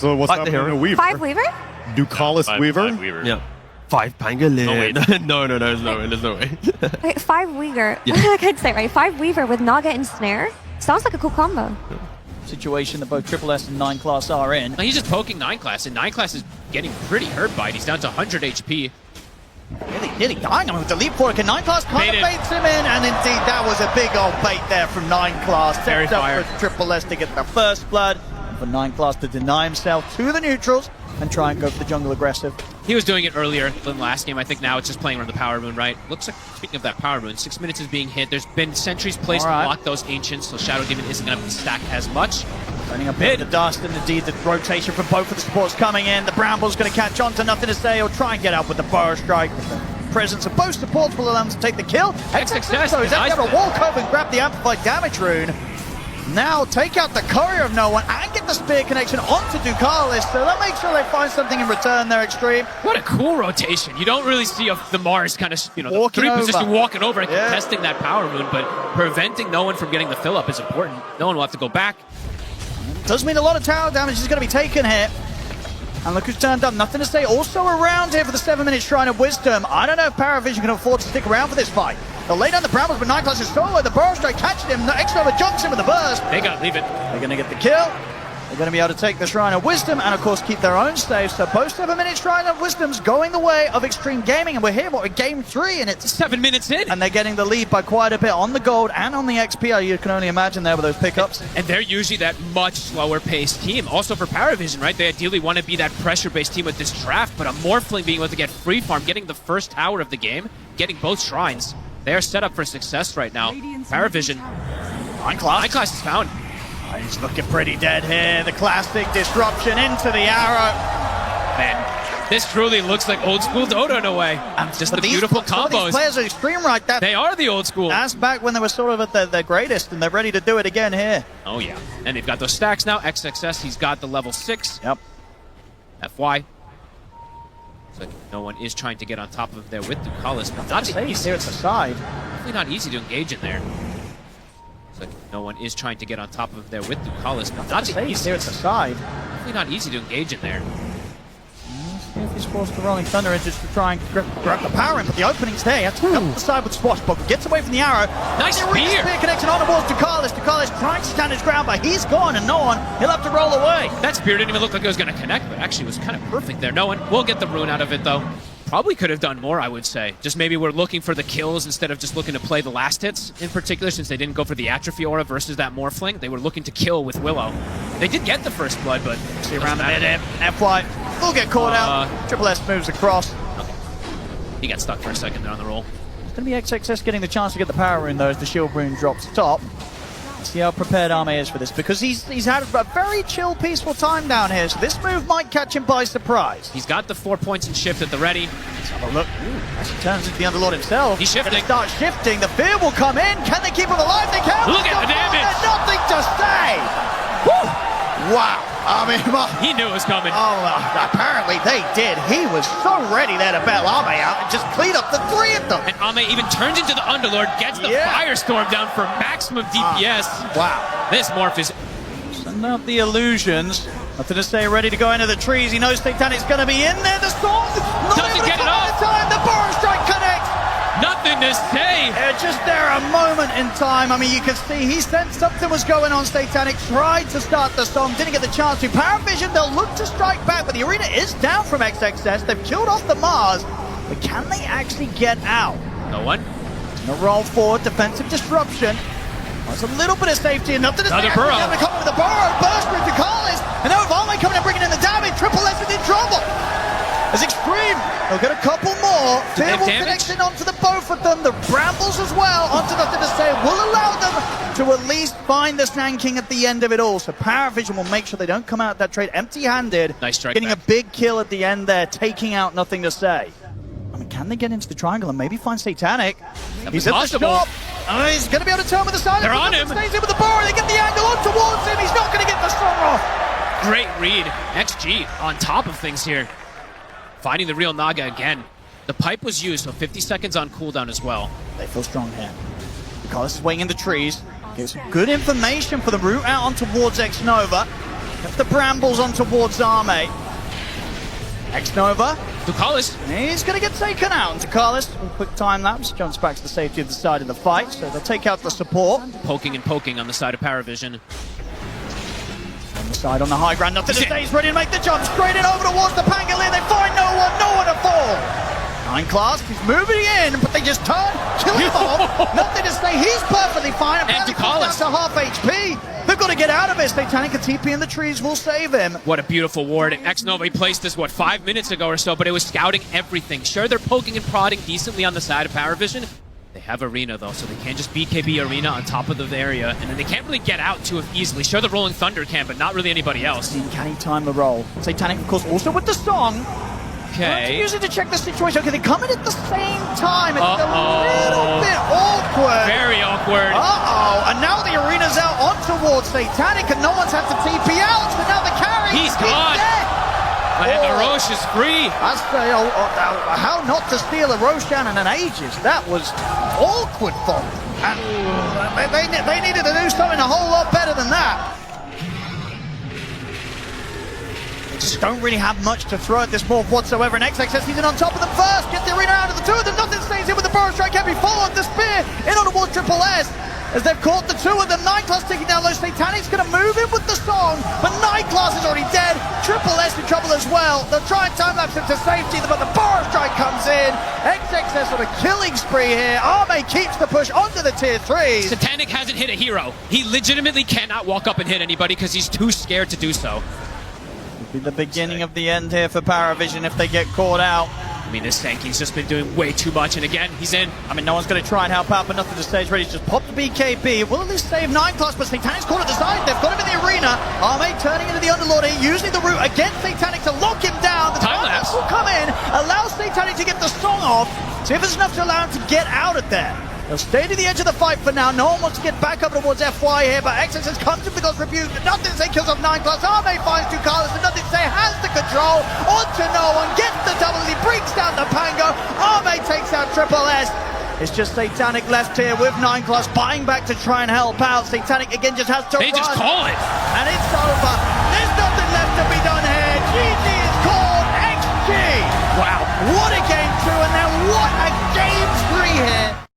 So what's happening to Weaver? 5 Weaver? Ducalis Weaver? 5 Weaver. Yeah. 5 pangolin. Oh, wait. No, there's no way. There's no way. Wait, 5 Weaver. Yeah. I can't say it right. 5 Weaver with Naga and Snare. Sounds like a cool combo. Situation that both Triple S and 9 Class are in. He's just poking 9 Class, and 9 Class is getting pretty hurt by it. He's down to 100 HP. Nearly dying. I mean, with the leap fork, and 9 Class kind of Baited. baits him in, and indeed that was a big old bait there from 9 Class. Very Sets up fire. for Triple S to get the first blood, and for 9 Class to deny himself to the neutrals and try and go for the jungle aggressive. He was doing it earlier than last game. I think now it's just playing around the Power Moon, right? Looks like, speaking of that Power Moon, 6 minutes is being hit. There's been sentries placed to block those Ancients, so Shadow Demon isn't going to stack as much. Running a bit of the dust, and indeed the rotation from both of the supports coming in. The Brambles going to catch on to nothing to say or try and get out with the Burrow Strike. The presence of both supports will allow them to take the kill. XXS So he's nice able to walk over and grab the amplified damage rune. Now take out the Courier of No One and get the spear connection onto Ducalis, so that makes sure they find something in return there, Extreme. What a cool rotation. You don't really see the Mars kind of, the Walking 3 over. position walking over and contesting that Power Moon, but preventing no one from getting the fill up is important. No one will have to go back. Does mean a lot of tower damage is going to be taken here. And look who's turned up. Nothing to say. Also around here for the 7-minute Shrine of Wisdom. I don't know if Paravision can afford to stick around for this fight. They'll lay down the Brambles, but 9 Class is solo. The Burrow Strike catching him. The X-Nova jumps him with the burst. They got to leave it. They're going to get the kill. They're going to be able to take the Shrine of Wisdom and, of course, keep their own save. So both 7-minute Shrine of Wisdom's going the way of Extreme Gaming. And we're here, in game 3, and it's 7 minutes in. And they're getting the lead by quite a bit on the gold and on the XP. You can only imagine there with those pickups. And they're usually that much slower paced team. Also for Paravision, right? They ideally want to be that pressure-based team with this draft, but a Morphling being able to get free farm, getting the first tower of the game, getting both shrines. They are set up for success right now. Paravision. 9 Class. 9 Class is found. He's looking pretty dead here. The classic disruption into the arrow. Man, this truly looks like old school Dota in a way. Just the beautiful combos. These players are extreme right. They are the old school. That's back when they were sort of at their greatest, and they're ready to do it again here. Oh yeah. And they've got those stacks now. XXS, he's got the level 6. Yep. FY. So no one is trying to get on top of him there with Ducalis. Not He's here at the side. Definitely not easy to engage in there. So no one is trying to get on top of him there with Ducalis. Not He's here at the side. Definitely not easy to engage in there. See if he's forced the Rolling Thunder in just to try and grab the power in, but the opening's there. He has to come to the side with Swashbuckle. Gets away from the arrow. Nice Spear spear! connection on towards Ducalis. Ducalis trying to stand his ground, but he's gone and no one. He'll have to roll away. That spear didn't even look like it was going to connect, but actually was kind of perfect there. No one will get the rune out of it, though. Probably could have done more, I would say. Just maybe we're looking for the kills instead of just looking to play the last hits, in particular, since they didn't go for the Atrophy Aura versus that Morphling. They were looking to kill with Willow. They did get the first blood, but... See around the mid FY will get caught out. Triple S moves across. Okay. He got stuck for a second there on the roll. It's going to be XXS getting the chance to get the power rune, though, as the shield rune drops top. See how prepared Arme is for this, because he's had a very chill, peaceful time down here, so this move might catch him by surprise. He's got the 4 points in shift at the ready. Let's have a look. As he turns into the Underlord himself. He's shifting. Gonna start shifting. The fear will come in. Can they keep him alive? They can. Look at the damage. Nothing to say. Woo! Wow. I mean, He knew it was coming. apparently they did. He was so ready there to bail Arme out and just clean up the 3 of them. And Ame even turns into the Underlord, gets the Firestorm down for maximum DPS. Wow. This morph is... Send out the illusions. Nothing to say, ready to go into the trees. He knows Titanic's going to be in there. The storm Doesn't get it off. time. The Burrow Strike connects. Nothing to say. Just there a moment in time. I mean, you could see he sensed something was going on. Satanic tried to start the song, didn't get the chance to. Paravision, they'll look to strike back, but the arena is down from XXS. They've killed off the Mars, but can they actually get out? No one. A roll forward, defensive disruption. There's a little bit of safety, enough to Another Burrow. They're coming with the Burrow, burst through to Carlis, and now with Arme coming and bringing in the damage, Triple S is in trouble. As Extreme, they'll get a couple more. Fearful connection onto the both of them. The Brambles as well, onto Nothing to Say, will allow them to at least find the Sand King at the end of it all. So Paravision will make sure they don't come out of that trade empty-handed. Nice strike Getting back. a big kill at the end there, taking out Nothing to Say. I mean, can they get into the triangle and maybe find Satanic? He's at the shop. He's going to be able to turn with the silence. They're on him. Stays in with the bar. They get the angle on towards him. He's not going to get the strong off. Great read. XG on top of things here. Finding the real Naga again. The pipe was used, so 50 seconds on cooldown as well. They feel strong here. Because swinging in the trees. Gives some good information for the route out on towards X-Nova. Get the brambles on towards Arme. X-Nova. Ducalis. He's going to get taken out. And Ducalis, quick time lapse, jumps back to the safety of the side of the fight. So they'll take out the support. Poking and poking on the side of Paravision. On the side on the high ground, nothing to say. He's ready to make the jump. Straight in over towards the Pangolier. They find no one to fall. 9 class, he's moving in, but they just turn, kill him off. Nothing to say. He's perfectly fine. Apparently comes down to half HP. They've got to get out of it. Satanic and TP in the trees will save him. What a beautiful ward. X-Nova placed this, 5 minutes ago or so, but it was scouting everything. Sure, they're poking and prodding decently on the side of Paravision. They have Arena, though, so they can't just BKB Arena on top of the area, and then they can't really get out too easily. Sure, the Rolling Thunder can, but not really anybody else. Can he time the roll? Satanic, of course, also with the song. Okay. Use it to check the situation. Okay, they come in at the same time. It's a little bit awkward. Very awkward. And now the Arena's out on towards Satanic, and no one's had to TP out, so now the carry He's gone. And the Roche is free. That's how not to steal a Roshan in ages. That was awkward for them. And they needed to do something a whole lot better than that. Just don't really have much to throw at this morph whatsoever, and XX says he's in on top of them first, get the Arena out of the two of them, nothing stays in with the Burrow Strike, can be followed, the Spear in on towards Triple S, as they've caught the two of them. 9 class taking down low, Satanic's going to move in with the song, but 9 class is already dead, Triple S in trouble as well. They'll try and time-lapse him to safety, but the Burrow Strike comes in. XXS on a killing spree here. Arme keeps the push onto the tier 3s. Satanic hasn't hit a hero. He legitimately cannot walk up and hit anybody because he's too scared to do so. Be the beginning of the end here for Paravision if they get caught out. I mean, this Sankey's just been doing way too much, and again, he's in. I mean, no one's going to try and help out, but nothing to say. He's ready to just pop the BKB. Will at least save 9 class, but Satanic's caught at the side. They've got him in the Arena. Arme turning into the Underlord here, using the root against Satanic to lock him down. The time lapse will come in, allow Satanic to get the song off. See if it's enough to allow him to get out of there. They'll stay to the edge of the fight for now. No one wants to get back up towards FY here, but XXS comes in because Rebuke. Nothing to say, kills off 9 class. Arme finds Ducalis, and nothing to say, has the control. Onto no one, gets the double, he brings down the Pango. Arme takes out Triple S. It's just Satanic left here with 9 class, buying back to try and help out. Satanic again just has to run. They just call it. And it's over. There's nothing left to be done here. GG is called XG. Wow. What a game